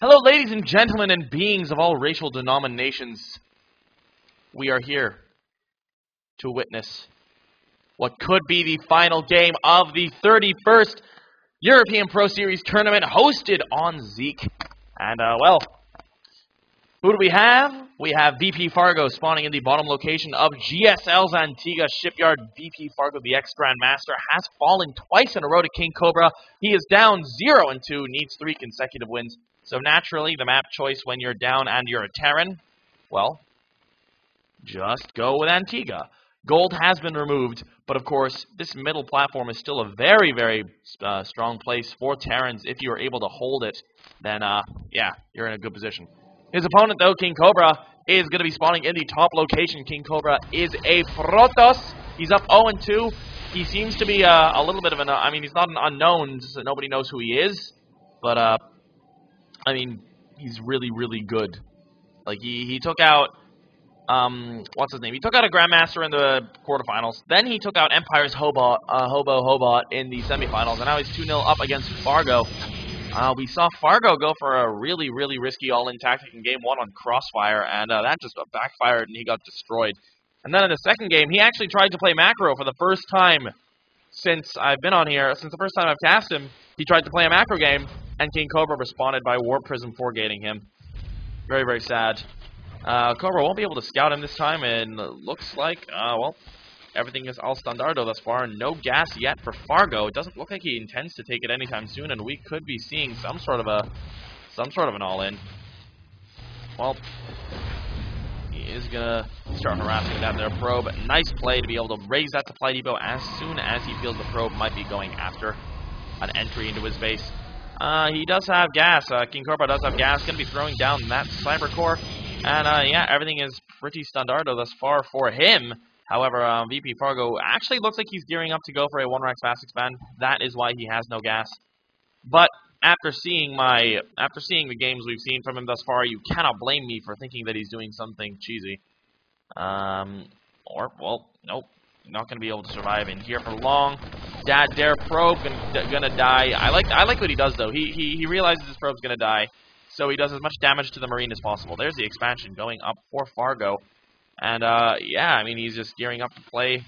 Hello, ladies and gentlemen and beings of all racial denominations. We are here to witness what could be the final game of the 31st European Pro Series tournament hosted on Zeek. And, well, who do we have? We have VPFargo spawning in the bottom location of GSL's Antigua Shipyard. VPFargo, the ex-Grandmaster, has fallen twice in a row to KingCobra. He is down 0-2, needs 3 consecutive wins. So naturally, the map choice when you're down and you're a Terran, well, just go with Antigua. Gold has been removed, but of course, this middle platform is still a very, very strong place for Terrans. If you are able to hold it, then, yeah, you're in a good position. His opponent, though, KingCobra, is going to be spawning in the top location. KingCobra is a Protoss. He's up 0-2. He seems to be a little bit of an, I mean, he's not an unknown, so nobody knows who he is, but, I mean, he's really, really good. Like, he took out, what's his name? He took out a Grandmaster in the quarterfinals. Then he took out Empire's Hobo Hobot in the semifinals. And now he's 2-0 up against Fargo. We saw Fargo go for a really, really risky all-in tactic in Game 1 on Crossfire. And that just backfired and he got destroyed. And then in the second game, he actually tried to play macro for the first time since I've been on here. Since the first time I've cast him, he tried to play a macro game. And KingCobra responded by Warp Prism 4-gating him. Very, very sad. Cobra won't be able to scout him this time, and looks like, well, everything is al standardo thus far. No gas yet for Fargo. It doesn't look like he intends to take it anytime soon, and we could be seeing some sort of an all-in. Well, he is gonna start harassing down their probe. Nice play to be able to raise that supply depot as soon as he feels the probe might be going after an entry into his base. He does have gas. KingCobra does have gas. Going to be throwing down that Cyber Core. And, yeah, everything is pretty standardo thus far for him. However, VPFargo actually looks like he's gearing up to go for a 1-Rax fast expand. That is why he has no gas. But after seeing the games we've seen from him thus far, you cannot blame me for thinking that he's doing something cheesy. Or, well, nope. Not going to be able to survive in here for long. Dare probe gonna die. I like what he does though. He realizes his probe's gonna die, so he does as much damage to the Marine as possible. There's the expansion going up for Fargo, and yeah, I mean he's just gearing up to play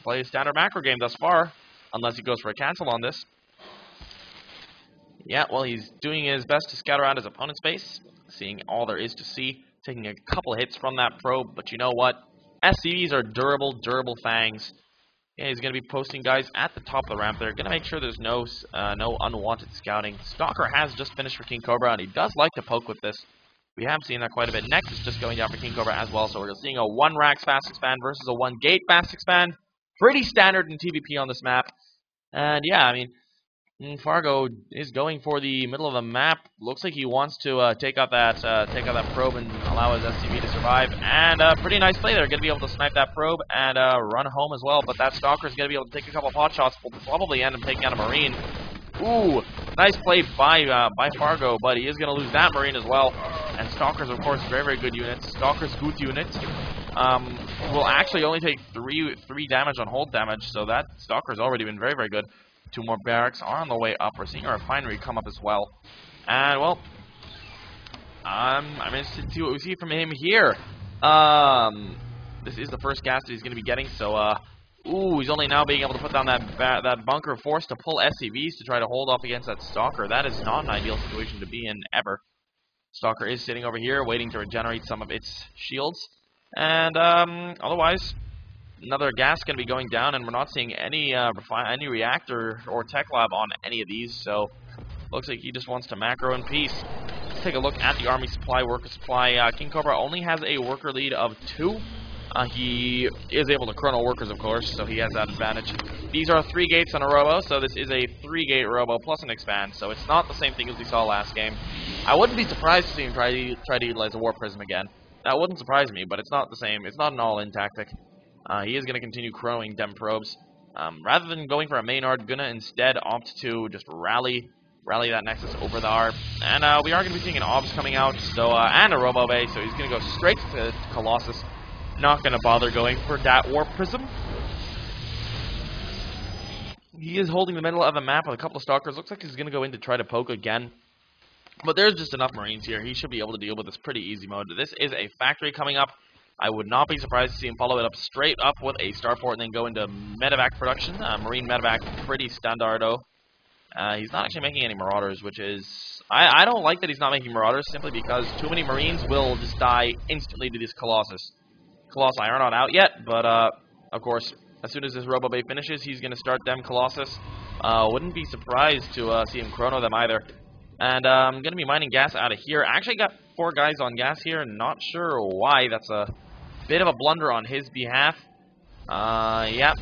a standard macro game thus far, unless he goes for a cancel on this. Yeah, well he's doing his best to scout around his opponent's base, seeing all there is to see, taking a couple hits from that probe. But you know what? SCVs are durable fangs. Yeah, he's going to be posting guys at the top of the ramp there. Going to make sure there's no unwanted scouting. Stalker has just finished for KingCobra, and he does like to poke with this. We have seen that quite a bit. Next is just going down for KingCobra as well, so we're seeing a 1-Rax fast expand versus a 1-Gate fast expand. Pretty standard in TVP on this map. And yeah, I mean, Fargo is going for the middle of the map. Looks like he wants to take out that probe and allow his SCV to survive. And pretty nice play there. Going to be able to snipe that probe and run home as well. But that Stalker is going to be able to take a couple pot shots. Will probably end up taking out a Marine. Ooh, nice play by Fargo, but he is going to lose that Marine as well. And Stalkers, of course, very, very good units. Stalkers good units. Will actually only take 3 damage on hold damage. So that Stalker's already been very, very good. 2 more barracks are on the way up. We're seeing a refinery come up as well. And, well, I'm interested to see what we see from him here. This is the first gas that he's going to be getting, so, ooh, he's only now being able to put down that bunker, forced to pull SCVs to try to hold off against that Stalker. That is not an ideal situation to be in, ever. Stalker is sitting over here, waiting to regenerate some of its shields. And, otherwise, another gas going to be going down, and we're not seeing any reactor or tech lab on any of these, so looks like he just wants to macro in peace. Let's take a look at the army supply, worker supply. KingCobra only has a worker lead of 2. He is able to chrono workers, of course, so he has that advantage. These are 3 gates on a robo, so this is a 3-gate robo plus an expand, so it's not the same thing as we saw last game. I wouldn't be surprised to see him try to utilize a Warp Prism again. That wouldn't surprise me, but it's not the same. It's not an all-in tactic. He is going to continue crowing dem probes. Rather than going for a main art, gonna instead opt to just rally that Nexus over the ARP. And we are going to be seeing an OBS coming out, so and a Robo Bay, so he's going to go straight to Colossus. Not going to bother going for that Warp Prism. He is holding the middle of the map with a couple of Stalkers. Looks like he's going to go in to try to poke again. But there's just enough Marines here. He should be able to deal with this pretty easy mode. This is a factory coming up. I would not be surprised to see him follow it up straight up with a starport and then go into medevac production. Marine medevac, pretty standardo. He's not actually making any Marauders, which is... I don't like that he's not making Marauders, simply because too many Marines will just die instantly to this Colossus. Colossi are not out yet, but, of course, as soon as this Robo Bay finishes, he's going to start them Colossus. Wouldn't be surprised to see him chrono them either. And I'm going to be mining gas out of here. I actually got 4 guys on gas here, not sure why. That's a bit of a blunder on his behalf. Yeah.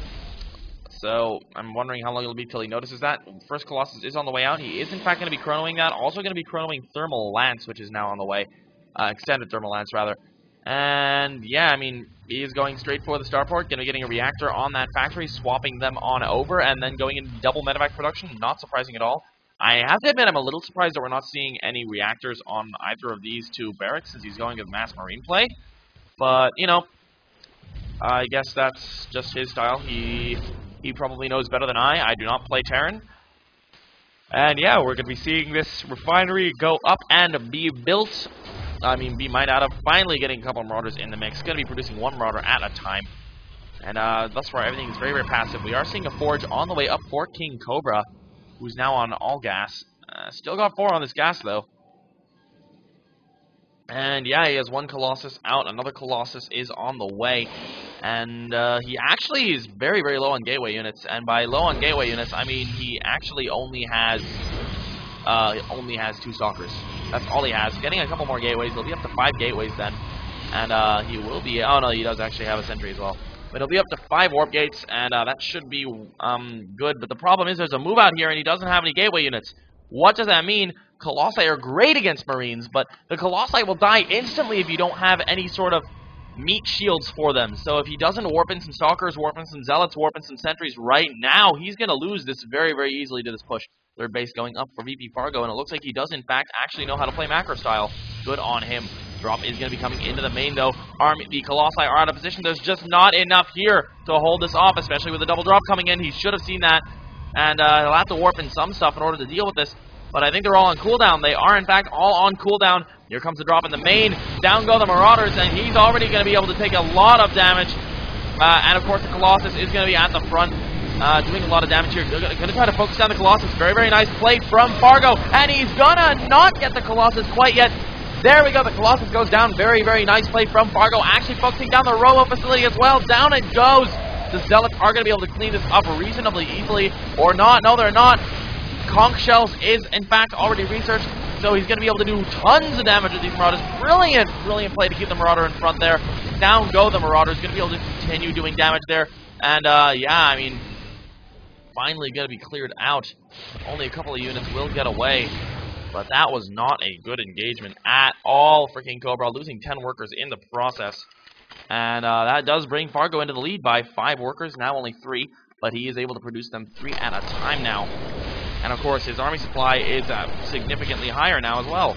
So, I'm wondering how long it'll be till he notices that. First Colossus is on the way out. He is, in fact, going to be chronoing that. Also going to be chronoing Thermal Lance, which is now on the way. Extended Thermal Lance, rather. And, yeah, I mean, he is going straight for the starport. Going to be getting a reactor on that factory, swapping them on over, and then going into double medevac production. Not surprising at all. I have to admit, I'm a little surprised that we're not seeing any reactors on either of these 2 barracks, since he's going with mass marine play. But, you know, I guess that's just his style. He probably knows better than I. I do not play Terran. And yeah, we're going to be seeing this refinery go up and be built. I mean, be mined out of. Finally getting a couple of Marauders in the mix. Going to be producing 1 Marauder at a time. And thus far, everything is very, very passive. We are seeing a Forge on the way up for KingCobra, who's now on all gas. Still got 4 on this gas, though. And yeah, he has 1 Colossus out. Another Colossus is on the way. And he actually is very, very low on gateway units. And by low on gateway units, I mean he actually only has 2 stalkers. That's all he has. Getting a couple more gateways. He'll be up to 5 gateways then. And he will be... Oh, no, he does actually have a sentry as well. But he'll be up to 5 warp gates, and that should be good. But the problem is there's a move out here, and he doesn't have any gateway units. What does that mean? Colossi are great against Marines, but the Colossi will die instantly if you don't have any sort of meat shields for them. So if he doesn't warp in some Stalkers, warp in some Zealots, warp in some Sentries right now, he's going to lose this very, very easily to this push. Third base going up for VPFargo, and it looks like he does, in fact, actually know how to play macro style. Good on him. Drop is going to be coming into the main, though. The Colossi are out of position. There's just not enough here to hold this off, especially with the double drop coming in. He should have seen that, and he'll have to warp in some stuff in order to deal with this. But I think they're all on cooldown. They are, in fact, all on cooldown. Here comes the drop in the main. Down go the Marauders, and he's already going to be able to take a lot of damage. And, of course, the Colossus is going to be at the front, doing a lot of damage here. They're going to try to focus down the Colossus. Very, very nice play from Fargo. And he's going to not get the Colossus quite yet. There we go. The Colossus goes down. Very, very nice play from Fargo. Actually focusing down the Robo facility as well. Down it goes. The Zealots are going to be able to clean this up reasonably easily. Or not. No, they're not. Conch Shells is, in fact, already researched, so he's going to be able to do tons of damage with these Marauders. Brilliant, brilliant play to keep the Marauder in front there. Down go the Marauders, going to be able to continue doing damage there. And, yeah, I mean, finally going to be cleared out. Only a couple of units will get away, but that was not a good engagement at all for KingCobra, losing 10 workers in the process. And that does bring Fargo into the lead by 5 workers, now only 3, but he is able to produce them 3 at a time now. And, of course, his army supply is significantly higher now as well.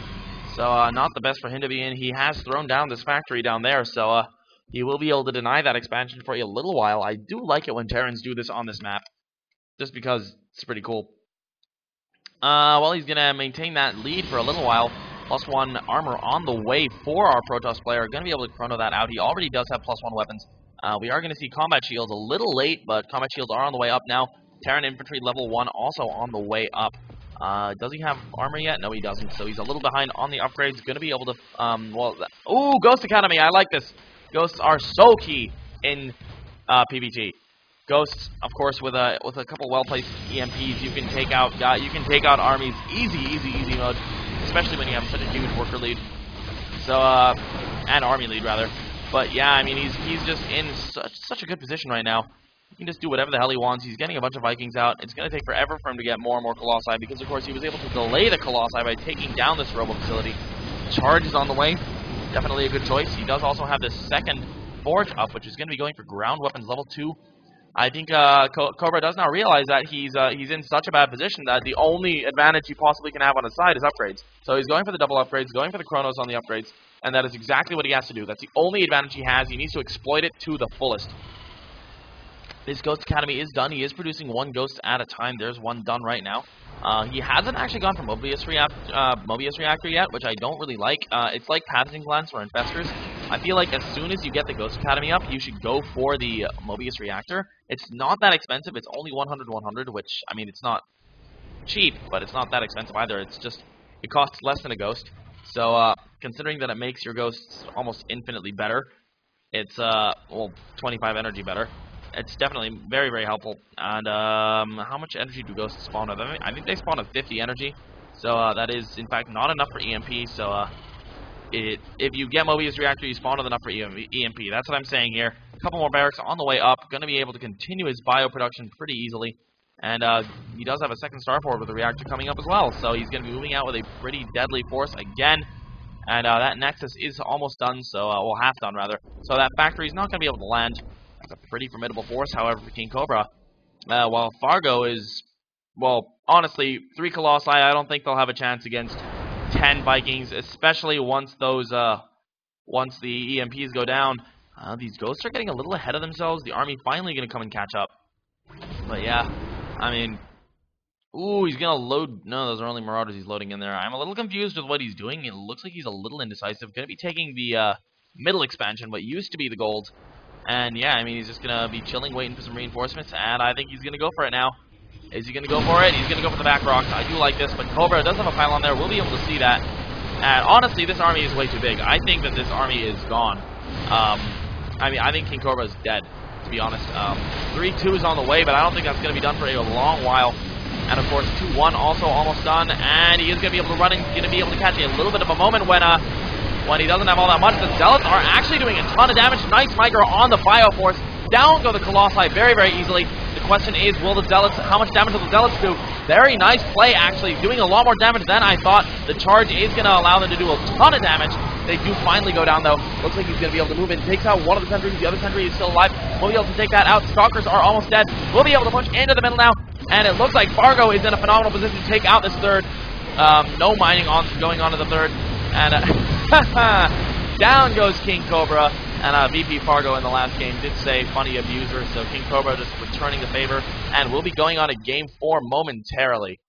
So, not the best for him to be in. He has thrown down this factory down there, so he will be able to deny that expansion for a little while. I do like it when Terrans do this on this map, just because it's pretty cool. Well, he's going to maintain that lead for a little while. +1 armor on the way for our Protoss player. Going to be able to chrono that out. He already does have +1 weapons. We are going to see combat shields a little late, but combat shields are on the way up now. Terran Infantry level 1 also on the way up. Does he have armor yet? No, he doesn't. So he's a little behind on the upgrades. Going to be able to, ooh, Ghost Academy. I like this. Ghosts are so key in PvT. Ghosts, of course, with a couple well-placed EMPs, you can take out armies easy mode, especially when you have such a huge worker lead. So and army lead rather. But yeah, I mean he's just in such a good position right now. He can just do whatever the hell he wants. He's getting a bunch of Vikings out. It's going to take forever for him to get more and more Colossi, because, of course, he was able to delay the Colossi by taking down this Robo facility. Charge is on the way. Definitely a good choice. He does also have this second Forge up, which is going to be going for ground weapons level 2. I think Cobra does now realize that he's in such a bad position that the only advantage he possibly can have on his side is upgrades. So he's going for the double upgrades, going for the Chronos on the upgrades, and that is exactly what he has to do. That's the only advantage he has. He needs to exploit it to the fullest. This Ghost Academy is done. He is producing 1 Ghost at a time. There's 1 done right now. He hasn't actually gone for Mobius Reactor yet, which I don't really like. It's like Pathogen Glance or Infestors. I feel like as soon as you get the Ghost Academy up, you should go for the Mobius Reactor. It's not that expensive. It's only 100, which, I mean, it's not cheap, but it's not that expensive either. It's just, it costs less than a Ghost. So, considering that it makes your Ghosts almost infinitely better, it's, well, 25 energy better. It's definitely very, very helpful. And how much energy do Ghosts spawn with? I think they spawn with 50 energy. So that is, in fact, not enough for EMP. So if you get Mobius Reactor, you spawn with enough for EMP. That's what I'm saying here. A couple more barracks on the way up. Going to be able to continue his bio production pretty easily. And he does have a second star forward with the reactor coming up as well. So he's going to be moving out with a pretty deadly force again. And that Nexus is almost done. So, well, half done, rather. So that factory is not going to be able to land. It's a pretty formidable force, however, for KingCobra. While Fargo is, well, honestly, 3 Colossi, I don't think they'll have a chance against 10 Vikings, especially once those, once the EMPs go down. These Ghosts are getting a little ahead of themselves. The army finally going to come and catch up. But yeah, I mean, ooh, he's going to load. No, those are only Marauders he's loading in there. I'm a little confused with what he's doing. It looks like he's a little indecisive. Going to be taking the middle expansion, what used to be the gold. And yeah, I mean, he's just going to be chilling, waiting for some reinforcements, and I think he's going to go for it now. Is he going to go for it? He's going to go for the back rocks. I do like this, but Cobra does have a pylon there. We'll be able to see that. And honestly, this army is way too big. I think that this army is gone. I mean, I think KingCobra is dead, to be honest. 3-2 is on the way, but I don't think that's going to be done for a long while. And of course, 2-1 also almost done, and he is going to be able to run in, going to be able to catch a little bit of a moment when he doesn't have all that much. The Zealots are actually doing a ton of damage. Nice micro on the Bioforce. Down go the Colossi very, very easily. The question is, will the Zealots, how much damage will the Zealots do? Very nice play, actually, doing a lot more damage than I thought. The charge is going to allow them to do a ton of damage. They do finally go down, though. Looks like he's going to be able to move in. Takes out one of the sentries. The other sentry is still alive. We'll be able to take that out. Stalkers are almost dead. We'll be able to push into the middle now. And it looks like Fargo is in a phenomenal position to take out this third. No mining going on to the third. And down goes KingCobra. And VPFargo in the last game did say funny abuser. So KingCobra just returning the favor. And we'll be going on to game 4 momentarily.